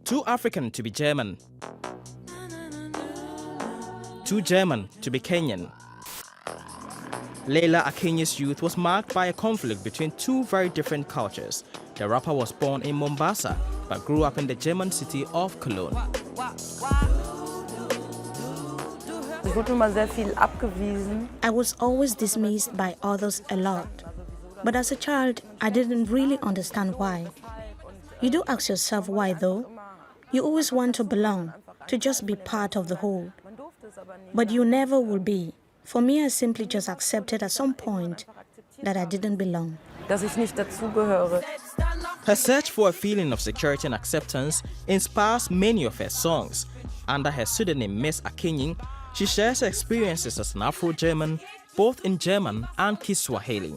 Too African to be German. Too German to be Kenyan. Leila Akinyi's youth was marked by a conflict between two very different cultures. The rapper was born in Mombasa but grew up in the German city of Cologne. I was always dismissed by others a lot. But as a child, I didn't really understand why. You do ask yourself why though. You always want to belong, to just be part of the whole. But you never will be. For me, I simply just accepted at some point that I didn't belong. Her search for a feeling of security and acceptance inspires many of her songs. Under her pseudonym Miss Akinyi, she shares her experiences as an Afro-German, both in German and Kiswahili.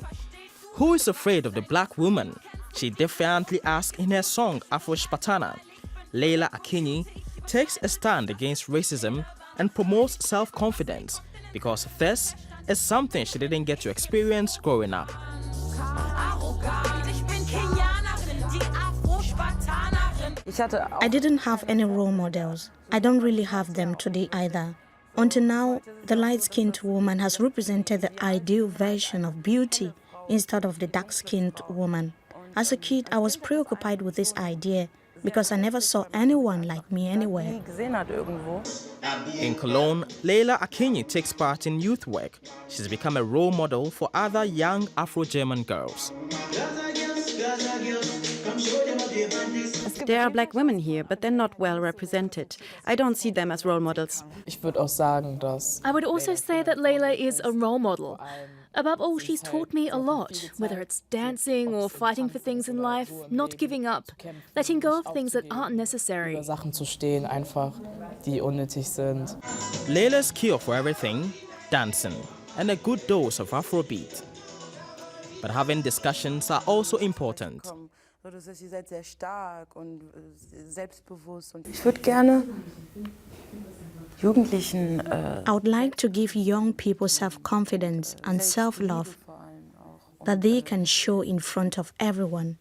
Who is afraid of the black woman? She defiantly asks in her song Afro Spatana. Leila Akinyi takes a stand against racism and promotes self-confidence because this is something she didn't get to experience growing up. I didn't have any role models. I don't really have them today either. Until now, the light-skinned woman has represented the ideal version of beauty instead of the dark-skinned woman. As a kid, I was preoccupied with this idea because I never saw anyone like me anywhere. In Cologne, Leila Akinyi takes part in youth work. She's become a role model for other young Afro-German girls. There are black women here, but they're not well represented. I don't see them as role models. I would also say that Leila is a role model. Above all, she's taught me a lot, whether it's dancing or fighting for things in life, not giving up, letting go of things that aren't necessary. Leila's cure for everything, dancing, and a good dose of Afrobeat. But having discussions are also important. I would like to give young people self-confidence and self-love that they can show in front of everyone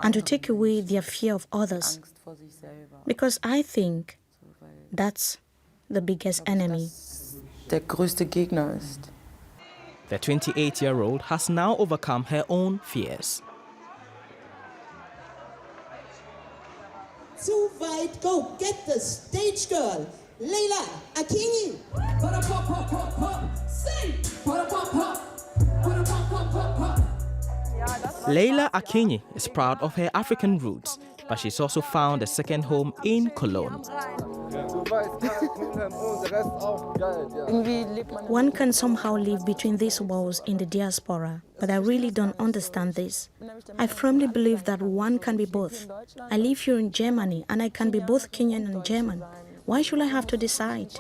and to take away their fear of others, because I think that's the biggest enemy. The 28-year-old has now overcome her own fears. Too weit, go get the stage girl, Leila Akinyi. Leila Akinyi is proud of her African roots, but she's also found a second home in Cologne. One can somehow live between these walls in the diaspora, but I really don't understand this. I firmly believe that one can be both. I live here in Germany and I can be both Kenyan and German. Why should I have to decide?